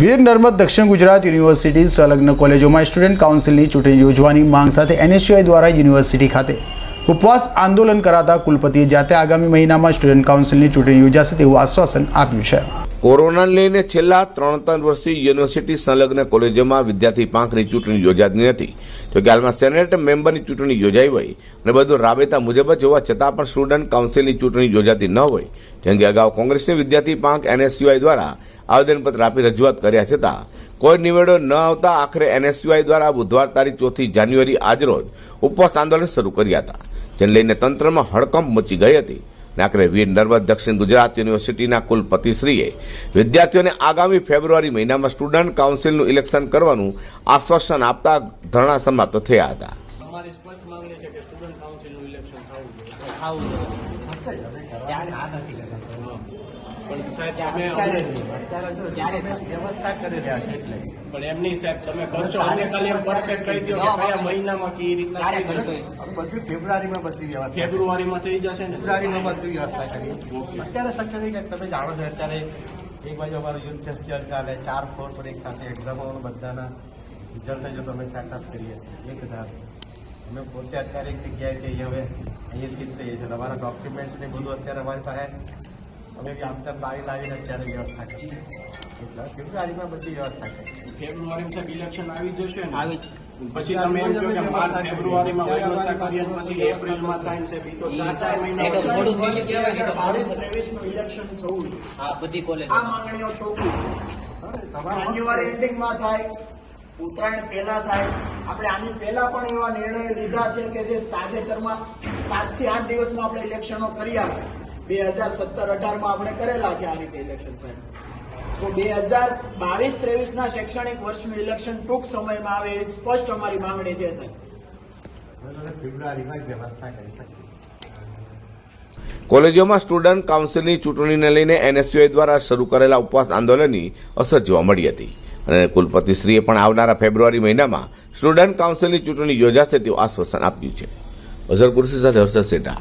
વીર નર્મદ દક્ષિણ ગુજરાત યુનિવર્સિટી સંલગ્ન કોલેજોમાં સ્ટુડન્ટ કાઉન્સિલની ચૂંટણી યોજવાની માંગ સાથે એનએસયુઆઈ દ્વારા યુનિવર્સિટી ખાતે ઉપવાસ આંદોલન કરાતા કુલપતિએ જાતે આગામી મહિનામાં સ્ટુડન્ટ કાઉન્સિલની ચૂંટણી યોજાશે તેવું આશ્વાસન આપ્યું છે। કોરોનાને લઈને છેલ્લા 3 વર્ષથી યુનિવર્સિટી સંલગ્ન કોલેજોમાં વિદ્યાર્થી પાંખની ચૂંટણી યોજાતી નથી, જોકે હાલમાં સેનેટ મેમ્બરની ચૂંટણી યોજાઈ હોય અને બધું રાબેતા મુજબ જ હોવા છતાં પણ સ્ટુડન્ટ કાઉન્સિલની ચૂંટણી યોજાતી ન હોય, જેમ કે અગાઉ કોંગ્રેસની વિદ્યાર્થી પાંખ એનએસયુઆઈ દ્વારા આવેદનપત્ર આપી રજૂઆત કર્યા છતાં કોઈ નિવેડો ન આવતા આખરે એનએસયુઆઈ દ્વારા બુધવાર તારીખ 4 જાન્યુઆરી આજરોજ ઉપવાસ આંદોલન શરૂ કર્યા હતા, જેને લઈને તંત્રમાં હડકંપ મચી ગઈ હતી। આખરે વીર નર્મદ દક્ષિણ ગુજરાત યુનિવર્સિટીના કુલપતિશ્રીએ વિદ્યાર્થીઓને આગામી ફેબ્રુઆરી મહિનામાં સ્ટુડન્ટ કાઉન્સિલનું ઇલેક્શન કરવાનું આશ્વાસન આપતા ધરણા સમાપ્ત થયા હતા। અમારી સ્પષ્ટ માંગણી છે કે સ્ટુડન્ટ કાઉન્સિલનું ઇલેક્શન થવું જોઈએ। પણ સાહેબ તમે વ્યવસ્થા કરી રહ્યા છે એટલે પણ એમની સાહેબ તમે કરશો, અમે ખાલી એમ પરફેક્ટ કહી દો કે કયા મહિનામાં કે રીતના કરશો। બધું ફેબ્રુઆરીમાં બધી વ્યવસ્થા ફેબ્રુઆરીમાં થઈ જશે ને? ફેબ્રુઆરીમાં બધી વ્યવસ્થા કરી અત્યારે શક્ય નહીં કે તમે જાણો છો અત્યારે એક બાજુ અમારું યુથ ફેસ્ટિવલ ચાલે, 4-4 પર એક સાથે એક્ઝામો બધાના રિઝલ્ટ જો અમે સેટઅપ કરીએ છીએ 1000 અમે પોતે અત્યારે એક જગ્યાએ કે હવે અહીંયા સીટ થઈએ છીએ, અમારા ડોક્યુમેન્ટ્સ ને બધું અત્યારે અમારી પાસે અમે બી આમ તેમ લાવીને અત્યારે વ્યવસ્થા કરી એટલે ફેબ્રુઆરીમાં બધી વ્યવસ્થા કરી। ફેબ્રુઆરીમાં સાહેબ ઇલેક્શન આવી જશે ને? આવી જ પછી તમે એમ કહો કે માર્ચ ફેબ્રુઆરીમાં વ્યવસ્થા કરીએ પછી એપ્રિલમાં થાય છે, બી તો 4 મહિના 22-23 નું ઇલેક્શન થવું જોઈએ। આ બધી કોલેજ આ માંગણીઓ ચોખ્ખી જાન્યુઆરી એન્ડિંગમાં થાય, ઉત્તરાયણ પહેલા થાય। આપણે આની પહેલા પણ એવા નિર્ણય લીધા છે કે જે તાજેતરમાં 7 થી 8 દિવસમાં આપણે ઇલેક્શનો કર્યા છે। 2017-18 માં આપણે કરેલા છે આ રીતે ઇલેક્શન સાહેબ। તો 2022-23 ના શૈક્ષણિક વર્ષનું ઇલેક્શન ટૂંક સમયમાં આવે એ સ્પષ્ટ અમારી માંગણી છે સાહેબ। ફેબ્રુઆરીમાં વ્યવસ્થા કરી શકીએ। કોલેજોમાં સ્ટુડન્ટ કાઉન્સિલની ચૂંટણીને લઈને એનએસયુઆઈ દ્વારા શરૂ કરેલા ઉપવાસ આંદોલનની અસર જોવા મળી હતી અને કુલપતિશ્રીએ પણ આવનારા ફેબ્રુઆરી મહિનામાં સ્ટુડન્ટ કાઉન્સિલની ચૂંટણી યોજાશે તેવું આશ્વાસન આપ્યું છે। અઝર કુર્સી સાથે હર્ષદ સેઠા।